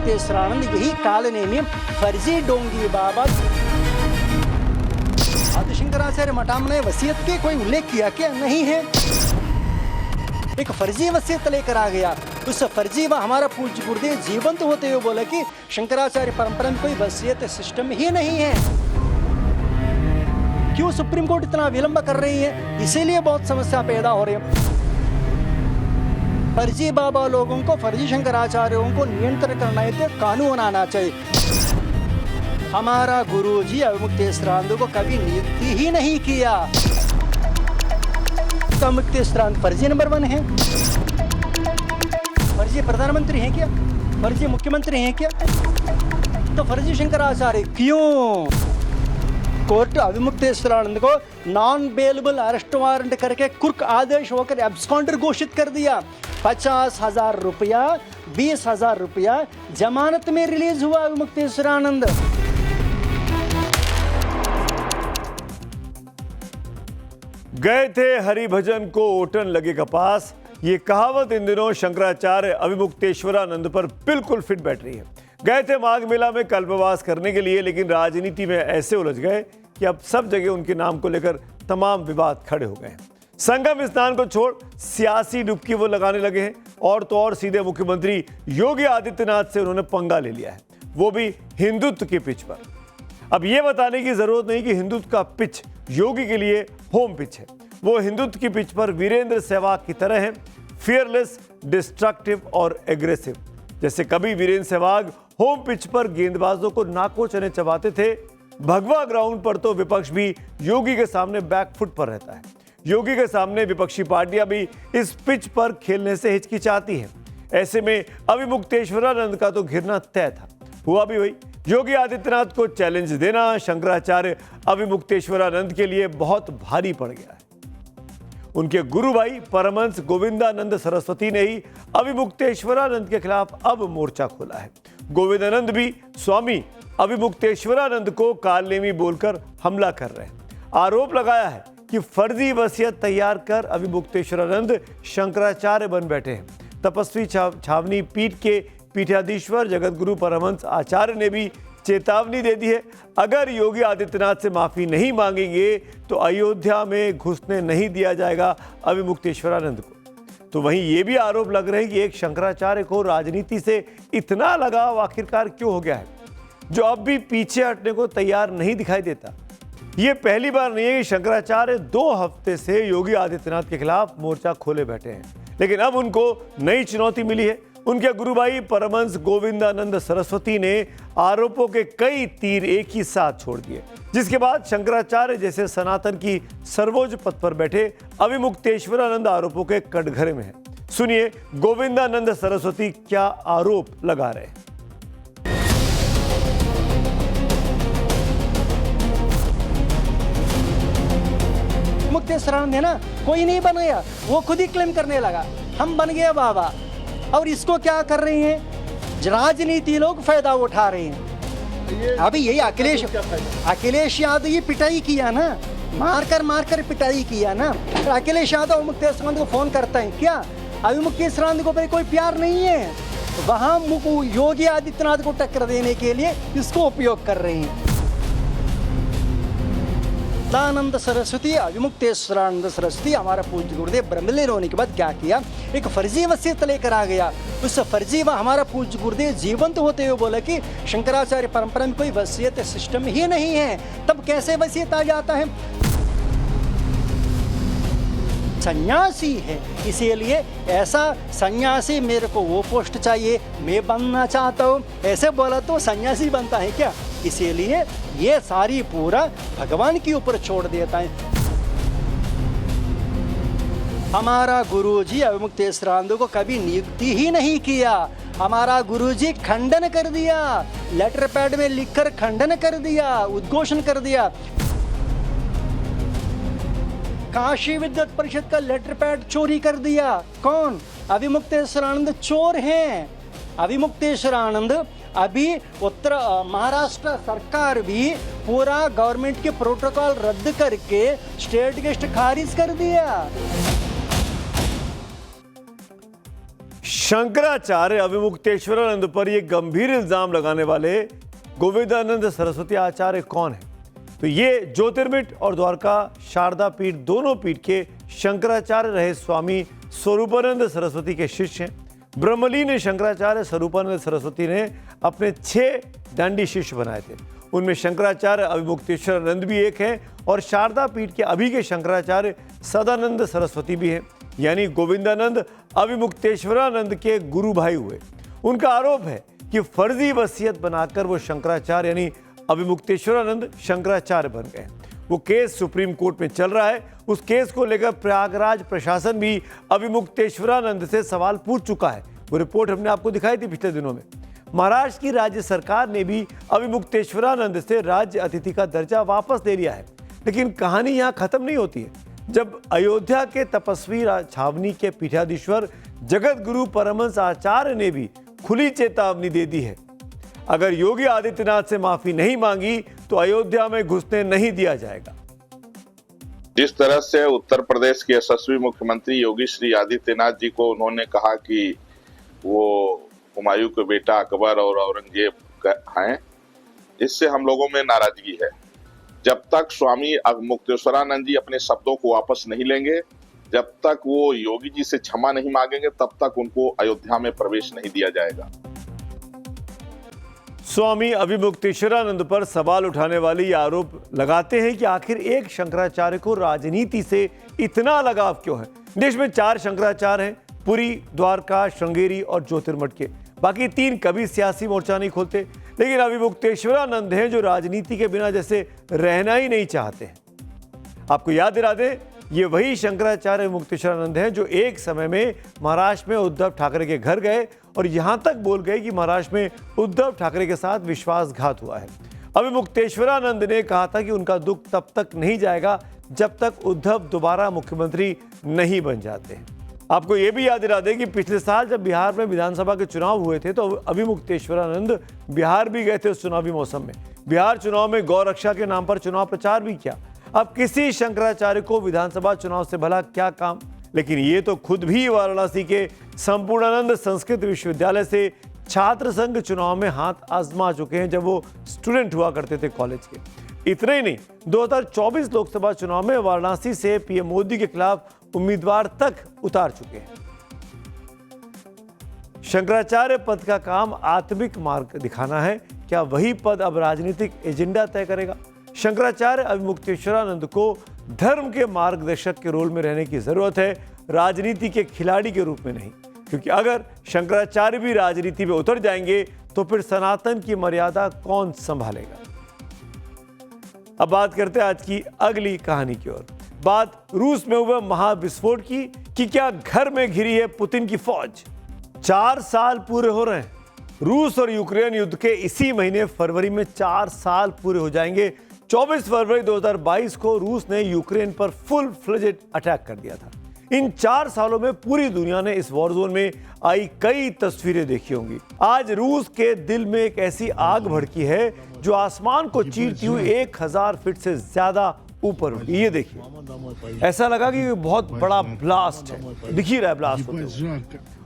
अविमुक्तेश्वरानंद यही कालने में फर्जी डोंगी बाबा आदि शंकराचार्य मठाम ने वसीयत के कोई उल्लेख किया क्या? नहीं है। एक फर्जी वसीयत लेकर आ गया। उस फर्जी व हमारा पूज्य गुरुदेव जीवंत होते हुए बोला कि शंकराचार्य परंपरा में कोई वसीयत सिस्टम ही नहीं है। क्यों सुप्रीम कोर्ट इतना विलंब कर रही है? इसीलिए बहुत समस्या पैदा हो रही है। फर्जी बाबा लोगों को, फर्जी शंकराचार्यों को नियंत्रण करना है तो कानून आना चाहिए। हमारा गुरुजी अविमुक्तेश्वरानंद को कभी नियुक्ति ही नहीं किया। अविमुक्तेश्वरानंद फर्जी नंबर 1 है। फर्जी प्रधानमंत्री हैं क्या? फर्जी मुख्यमंत्री हैं क्या? तो फर्जी शंकराचार्य क्यों? कोर्ट अविमुक्तेश्वरानंद को नॉन बेलेबल अरेस्ट वारंट करके कुर्क आदेश होकर एब्सकॉन्डर घोषित कर दिया। 50,000 रुपया, 20,000 रुपया जमानत में रिलीज हुआ अविमुक्तेश्वरानंद। गए थे हरिभजन को ओटन लगे कपास, ये कहावत इन दिनों शंकराचार्य अविमुक्तेश्वरानंद पर बिल्कुल फिट बैठ रही है। गए थे माघ मेला में कल्पवास करने के लिए, लेकिन राजनीति में ऐसे उलझ गए कि अब सब जगह उनके नाम को लेकर तमाम विवाद खड़े हो गए हैं। संगम स्नान को छोड़ सियासी डुबकी वो लगाने लगे हैं, और तो और सीधे मुख्यमंत्री योगी आदित्यनाथ से उन्होंने पंगा ले लिया है, वो भी हिंदुत्व की पिच पर। अब ये बताने की जरूरत नहीं कि हिंदुत्व का पिच योगी के लिए होम पिच है। वो हिंदुत्व की पिच पर वीरेंद्र सहवाग की तरह है, फियरलेस, डिस्ट्रक्टिव और एग्रेसिव। जैसे कभी वीरेंद्र सहवाग होम पिच पर गेंदबाजों को नाको चने चबाते थे, भगवा ग्राउंड पर तो विपक्ष भी योगी के सामने बैकफुट पर रहता है। योगी के सामने विपक्षी पार्टियां भी इस पिच पर खेलने से हिचकिचाती हैं। ऐसे में अविमुक्तेश्वरानंद का तो घिरना तय था। हुआ भी वही। योगी आदित्यनाथ को चैलेंज देना शंकराचार्य अविमुक्तेश्वरानंद के लिए बहुत भारी पड़ गया है। उनके गुरु भाई परमहंस गोविंदानंद सरस्वती ने ही अविमुक्तेश्वरानंद के खिलाफ अब मोर्चा खोला है। गोविंदानंद भी स्वामी अविमुक्तेश्वरानंद को कालनेमी बोलकर हमला कर रहे हैं। आरोप लगाया है कि फर्जी वसीयत तैयार कर अविमुक्तेश्वरानंद शंकराचार्य बन बैठे हैं। तपस्वी छावनी पीठ के पीठाधीश्वर जगतगुरु परमहंस आचार्य ने भी चेतावनी दे दी है, अगर योगी आदित्यनाथ से माफी नहीं मांगेंगे तो अयोध्या में घुसने नहीं दिया जाएगा अविमुक्तेश्वरानंद को। तो वहीं ये भी आरोप लग रहे हैं कि एक शंकराचार्य को राजनीति से इतना लगाव आखिरकार क्यों हो गया है, जो अब भी पीछे हटने को तैयार नहीं दिखाई देता। ये पहली बार नहीं है कि शंकराचार्य 2 हफ्ते से योगी आदित्यनाथ के खिलाफ मोर्चा खोले बैठे हैं, लेकिन अब उनको नई चुनौती मिली है। उनके गुरु भाई परमहंस गोविंदानंद सरस्वती ने आरोपों के कई तीर एक ही साथ छोड़ दिए, जिसके बाद शंकराचार्य जैसे सनातन की सर्वोच्च पद पर बैठे अविमुक्तेश्वरानंद आरोपों के कटघरे में है। सुनिए गोविंदानंद सरस्वती क्या आरोप लगा रहे हैं। मुक्तेश्वरानंद है ना, कोई नहीं बन गया, वो खुद ही क्लेम करने लगा हम बन गए बाबा। और इसको क्या कर रहे हैं? राजनीति लोग फायदा उठा रहे हैं। अभी यही अखिलेश यादव ये पिटाई किया ना, मारकर पिटाई किया ना। तो अखिलेश यादव मुक्तेश्वरानंद को फोन करता है क्या? अविमुक्तेश्वरानंद को कोई प्यार नहीं है, वहां योगी आदित्यनाथ को टक्कर देने के लिए इसको उपयोग कर रहे हैं। आनंद सरस्वती अविमुक्तेश्वरानंद सरस्वती हमारा पूज्य गुरुदेव ब्रह्मलीन होने के बाद क्या किया? एक फर्जी वसीयत लेकर आ गया। उस फर्जी व हमारा पूज्य गुरुदेव जीवंत होते हुए बोला कि शंकराचार्य परंपरा में कोई वसीयत सिस्टम ही नहीं है। तब कैसे वसीयत आ जाता है? सन्यासी है, इसीलिए ऐसा सन्यासी मेरे को वो पोस्ट चाहिए, मैं बनना चाहता हूँ, ऐसे बोला तो सन्यासी बनता है क्या? इसीलिए ये सारी पूरा भगवान के ऊपर छोड़ देता है। हमारा गुरुजी अविमुक्तेश्वरानंद को कभी नियुक्ति ही नहीं किया। हमारा गुरुजी खंडन कर दिया, लेटर पैड में लिखकर खंडन कर दिया, उद्घोषण कर दिया। काशी विद्वत परिषद का लेटर पैड चोरी कर दिया। कौन? अविमुक्तेश्वरानंद चोर हैं। अविमुक्तेश्वरानंद अभी उत्तर महाराष्ट्र सरकार भी पूरा गवर्नमेंट के प्रोटोकॉल रद्द करके स्टेट गेस्ट खारिज कर दिया। शंकराचार्य अविमुक्तेश्वरानंद पर यह गंभीर इल्जाम लगाने वाले गोविंदानंद सरस्वती आचार्य कौन है? तो ये ज्योतिर्मठ और द्वारका शारदा पीठ दोनों पीठ के शंकराचार्य रहे स्वामी स्वरूपानंद सरस्वती के शिष्य हैं। ब्रह्मलीन शंकराचार्य स्वरूपानंद सरस्वती ने अपने 6 दांडी शिष्य बनाए थे। उनमें शंकराचार्य अविमुक्तेश्वरानंद भी एक हैं और शारदा पीठ के अभी के शंकराचार्य सदानंद सरस्वती भी हैं, यानी गोविंदानंद अविमुक्तेश्वरानंद के गुरु भाई हुए। उनका आरोप है कि फर्जी वसीयत बनाकर वो शंकराचार्य यानी अविमुक्तेश्वरानंद शंकराचार्य बन गए। वो केस सुप्रीम कोर्ट में चल रहा है। उस केस को लेकर प्रयागराज प्रशासन भी अविमुक्तेश्वरानंद से सवाल पूछ चुका है। वो रिपोर्ट हमने आपको दिखाई थी पिछले दिनों में। महाराष्ट्र की राज्य सरकार ने भी अविमुक्तेश्वरानंद से राज्य अतिथि का दर्जा वापस ले लिया है। लेकिन कहानी यहाँ खत्म नहीं होती है। जब अयोध्या के तपस्वी छावनी के पीठाधीश्वर जगत गुरु परमहंस आचार्य ने भी खुली चेतावनी दे दी है, अगर योगी आदित्यनाथ से माफी नहीं मांगी तो अयोध्या में घुसने नहीं दिया जाएगा। जिस तरह से उत्तर प्रदेश के यशस्वी मुख्यमंत्री योगी श्री आदित्यनाथ जी को उन्होंने कहा कि वो हुमायूं के बेटा अकबर और औरंगजेब हैं, इससे हम लोगों में नाराजगी है। जब तक स्वामी मुक्तेश्वरानंद जी अपने शब्दों को वापस नहीं लेंगे, जब तक वो योगी जी से क्षमा नहीं मांगेंगे, तब तक उनको अयोध्या में प्रवेश नहीं दिया जाएगा। स्वामी अविमुक्तेश्वरानंद पर सवाल उठाने वाले ये आरोप लगाते हैं कि आखिर एक शंकराचार्य को राजनीति से इतना लगाव क्यों है। देश में 4 शंकराचार्य हैं, पुरी, द्वारका, श्रृंगेरी और ज्योतिर्मठ के। बाकी 3 कभी सियासी मोर्चा नहीं खोलते, लेकिन अविमुक्तेश्वरानंद हैं जो राजनीति के बिना जैसे रहना ही नहीं चाहते हैं। आपको याद दिला दें, ये वही शंकराचार्य अविमुक्तेश्वरानंद हैं जो एक समय में महाराष्ट्र में उद्धव ठाकरे के घर गए और यहां तक बोल गए कि महाराष्ट्र में उद्धव ठाकरे के साथ विश्वासघात हुआ है। अविमुक्तेश्वरानंद ने कहा था कि उनका दुख तब तक नहीं जाएगा जब तक उद्धव दोबारा मुख्यमंत्री नहीं बन जाते। आपको यह भी याद दिला दें कि पिछले साल जब बिहार में विधानसभा के चुनाव हुए थे तो अविमुक्तेश्वरानंद बिहार भी गए थे उस चुनावी मौसम में। बिहार चुनाव में गौ रक्षा के नाम पर चुनाव प्रचार भी किया। अब किसी शंकराचार्य को विधानसभा चुनाव से भला क्या काम, लेकिन ये तो खुद भी वाराणसी के संपूर्णानंद संस्कृत विश्वविद्यालय से छात्र संघ चुनाव में हाथ आजमा चुके हैं जब वो स्टूडेंट हुआ करते थे कॉलेज के। इतना ही नहीं, 2024 लोकसभा चुनाव में वाराणसी से पीएम मोदी के खिलाफ उम्मीदवार तक उतार चुके हैं। शंकराचार्य पद का काम आत्मिक मार्ग दिखाना है। क्या वही पद अब राजनीतिक एजेंडा तय करेगा? शंकराचार्य अविमुक्तेश्वरानंद को धर्म के मार्गदर्शक के रोल में रहने की जरूरत है, राजनीति के खिलाड़ी के रूप में नहीं। क्योंकि अगर शंकराचार्य भी राजनीति में उतर जाएंगे तो फिर सनातन की मर्यादा कौन संभालेगा? अब बात करते हैं आज की अगली कहानी की ओर। बात रूस में हुए महाविस्फोट की कि क्या घर में घिरी है पुतिन की फौज। 4 साल पूरे हो रहे हैं। रूस और यूक्रेन युद्ध के इसी महीने फरवरी में 4 साल पूरे हो जाएंगे। 24 फरवरी 2022 को रूस ने यूक्रेन पर फुल फ्लेजेड अटैक कर दिया था। इन 4 सालों में पूरी दुनिया ने इस वॉर जोन में आई कई तस्वीरें देखी होंगी। आज रूस के दिल में एक ऐसी आग भड़की है जो आसमान को चीरती हुई 1000 फीट से ज्यादा ऊपर उठी। ये देखिए, ऐसा लगा कि बहुत बड़ा ब्लास्ट है। दिख ही रहा है ब्लास्ट होते हुए।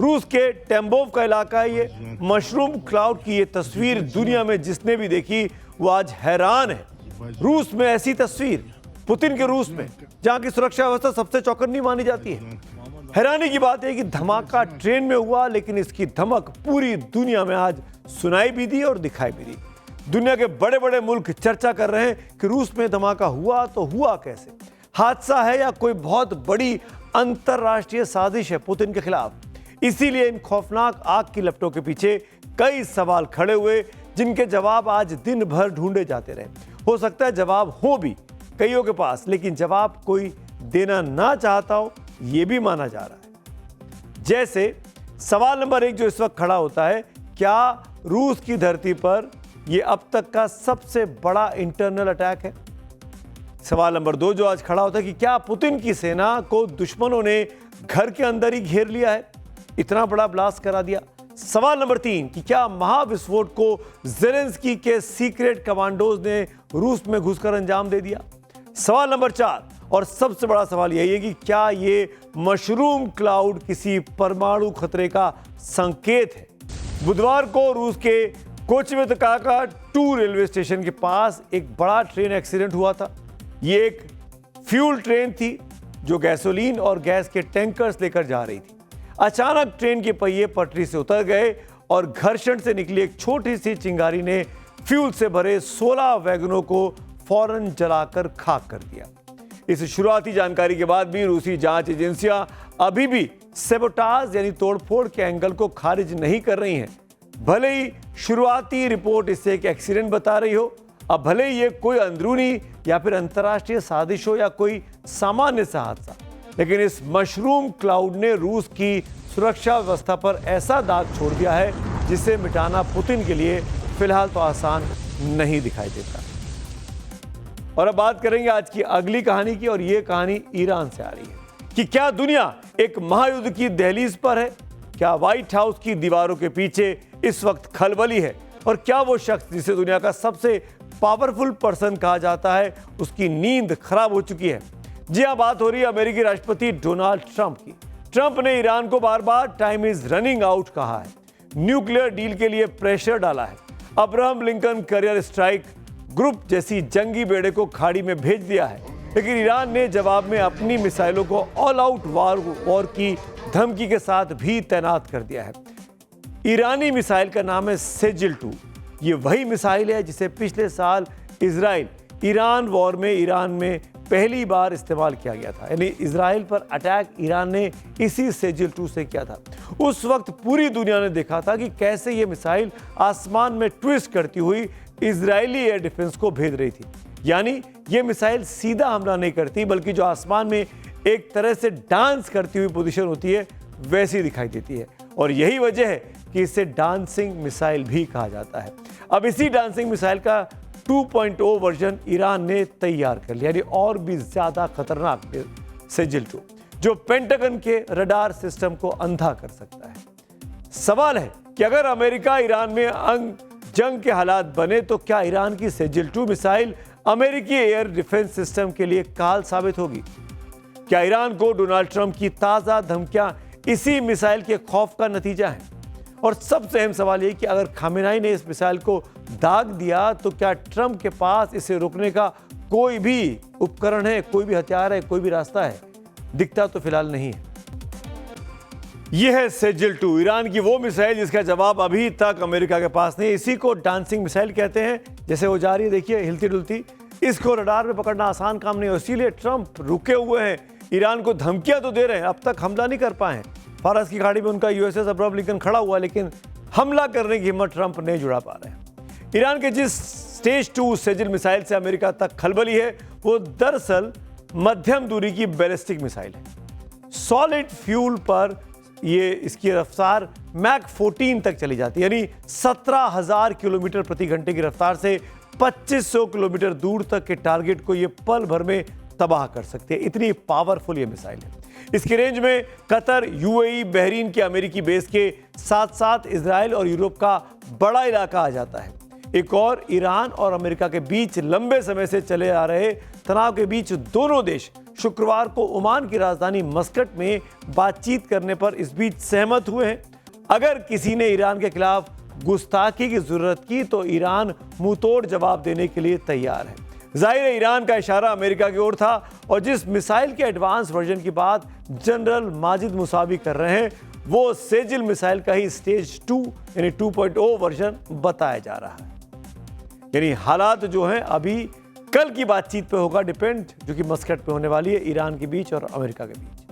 रूस के टेम्बोव का इलाका है ये। मशरूम क्लाउड की ये तस्वीर दुनिया में जिसने भी देखी वो आज हैरान है। रूस में ऐसी तस्वीर, पुतिन के रूस में, जहां की सुरक्षा व्यवस्था सबसे चौकन्नी मानी जाती है। हैरानी की बात है कि धमाका ट्रेन में हुआ, लेकिन इसकी धमक पूरी दुनिया में आज सुनाई भी दी और दिखाई भी दी। दुनिया के बड़े बड़े मुल्क चर्चा कर रहे हैं कि रूस में धमाका हुआ तो हुआ कैसे, हादसा है या कोई बहुत बड़ी अंतरराष्ट्रीय साजिश है पुतिन के खिलाफ। इसीलिए इन खौफनाक आग की लपटों के पीछे कई सवाल खड़े हुए जिनके जवाब आज दिन भर ढूंढे जाते रहे। हो सकता है जवाब हो भी कईयों के पास, लेकिन जवाब कोई देना ना चाहता हो, यह भी माना जा रहा है। जैसे सवाल नंबर 1 जो इस वक्त खड़ा होता है, क्या रूस की धरती पर यह अब तक का सबसे बड़ा इंटरनल अटैक है? सवाल नंबर 2 जो आज खड़ा होता है कि क्या पुतिन की सेना को दुश्मनों ने घर के अंदर ही घेर लिया है, इतना बड़ा ब्लास्ट करा दिया? सवाल नंबर 3 कि क्या महाविस्फोट को ज़ेलेंस्की के सीक्रेट कमांडोज ने रूस में घुसकर अंजाम दे दिया? सवाल नंबर 4 और सबसे बड़ा सवाल यही है कि क्या ये मशरूम क्लाउड किसी परमाणु खतरे का संकेत है। बुधवार को रूस के कोचवेतकाका 2 रेलवे स्टेशन के पास एक बड़ा ट्रेन एक्सीडेंट हुआ था। ये एक फ्यूल ट्रेन थी जो गैसोलीन और गैस के टैंकर्स लेकर जा रही थी। अचानक ट्रेन के पहिए पटरी से उतर गए और घर्षण से निकली एक छोटी सी चिंगारी ने फ्यूल से भरे 16 वैगनों को फौरन जलाकर खाक कर दिया। इस शुरुआती जानकारी के बाद भी रूसी जांच एजेंसियां अभी भी सेबोटाज यानी तोड़फोड़ के एंगल को खारिज नहीं कर रही हैं। भले ही शुरुआती रिपोर्ट इसे एक एक्सीडेंट बता रही हो, अब भले ही ये कोई अंदरूनी या फिर अंतर्राष्ट्रीय साजिश हो या कोई सामान्य सा हादसा, लेकिन इस मशरूम क्लाउड ने रूस की सुरक्षा व्यवस्था पर ऐसा दाग छोड़ दिया है जिसे मिटाना पुतिन के लिए फिलहाल तो आसान नहीं दिखाई देता। और अब बात करेंगे आज की अगली कहानी की, और ये कहानी ईरान से आ रही है कि क्या दुनिया एक महायुद्ध की दहलीज पर है। क्या व्हाइट हाउस की दीवारों के पीछे इस वक्त खलबली है, और क्या वो शख्स जिसे दुनिया का सबसे पावरफुल पर्सन कहा जाता है उसकी नींद खराब हो चुकी है। जी हां, बात हो रही है अमेरिकी राष्ट्रपति डोनाल्ड ट्रंप की। ट्रंप ने ईरान को बार बार टाइम इज रनिंग आउट कहा है, न्यूक्लियर डील के लिए प्रेशर डाला है, Abraham Lincoln career strike group जैसी जंगी बेड़े को खाड़ी में भेज दिया है, लेकिन ईरान ने जवाब में अपनी मिसाइलों को ऑल आउट वॉर की धमकी के साथ भी तैनात कर दिया है। ईरानी मिसाइल का नाम है सेजिल-2। ये वही मिसाइल है जिसे पिछले साल इजराइल ईरान वॉर में ईरान में पहली बार इस्तेमाल किया गया था। यानी इजराइल पर अटैक ईरान ने इसी सेजिल-2 से किया था। उस वक्त पूरी दुनिया ने देखा था कि कैसे ये मिसाइल आसमान में ट्विस्ट करती हुई इजरायली एयर डिफेंस को भेद रही थी। यानी ये मिसाइल सीधा हमला नहीं करती, बल्कि जो आसमान में एक तरह से डांस करती हुई पोजीशन होती है वैसी दिखाई देती है, और यही वजह है कि इसे डांसिंग मिसाइल भी कहा जाता है। अब इसी डांसिंग मिसाइल का 2.0 वर्जन ईरान ने तैयार कर लिया, यानी और भी ज्यादा खतरनाक सेजिल-2, जो पेंटागन के रडार सिस्टम को अंधा कर सकता है। सवाल है कि अगर अमेरिका ईरान में जंग के हालात बने तो क्या ईरान की सेजिल-2 मिसाइल अमेरिकी एयर डिफेंस सिस्टम के लिए काल साबित होगी। क्या ईरान को डोनाल्ड ट्रंप की ताजा धमकियां इसी मिसाइल के खौफ का नतीजा है। और सबसे अहम सवाल यह कि अगर खामेनेई ने इस मिसाइल को दाग दिया तो क्या ट्रंप के पास इसे रोकने का कोई भी उपकरण है, कोई भी हथियार है, कोई भी रास्ता है। दिखता तो फिलहाल नहीं है। यह है सेजिल-2, ईरान की वो मिसाइल जिसका जवाब अभी तक अमेरिका के पास नहीं। इसी को डांसिंग मिसाइल कहते हैं। जैसे वो जा रही है, देखिए हिलती डुलती, इसको रडार में पकड़ना आसान काम नहीं है। इसीलिए ट्रंप रुके हुए हैं, ईरान को धमकियां तो दे रहे हैं, अब तक हमला नहीं कर पाए हैं। फारस की खाड़ी में उनका यूएसएस अब्राहम लिंकन खड़ा हुआ, लेकिन हमला करने की हिम्मत ट्रंप नहीं जुड़ा पा रहे हैं। ईरान के जिस स्टेज 2 सेजिल मिसाइल से अमेरिका तक खलबली है, वो दरअसल मध्यम दूरी की बैलिस्टिक मिसाइल है। सॉलिड फ्यूल पर ये इसकी रफ्तार मैक 14 तक चली जाती है, यानी 17,000 किलोमीटर प्रति घंटे की रफ्तार से 2500 किलोमीटर दूर तक के टारगेट को ये पल भर में तबाह कर सकती है। इतनी पावरफुल ये मिसाइल है। इसकी रेंज में कतर, यूएई, बहरीन के अमेरिकी बेस के साथ साथ इजराइल और यूरोप का बड़ा इलाका आ जाता है। एक और, ईरान और अमेरिका के बीच लंबे समय से चले आ रहे तनाव के बीच दोनों देश शुक्रवार को ओमान की राजधानी मस्कट में बातचीत करने पर इस बीच सहमत हुए हैं। अगर किसी ने ईरान के खिलाफ गुस्ताखी की जरूरत की तो ईरान मुंहतोड़ जवाब देने के लिए तैयार है। जाहिर है ईरान का इशारा अमेरिका की ओर था, और जिस मिसाइल के एडवांस वर्जन की बात जनरल माजिद मुसावी कर रहे हैं वो सेजिल मिसाइल का ही स्टेज 2 यानी 2.0 वर्जन बताया जा रहा है। यानी हालात जो हैं अभी कल की बातचीत पे होगा डिपेंड, जो कि मस्कट पे होने वाली है ईरान के बीच और अमेरिका के बीच।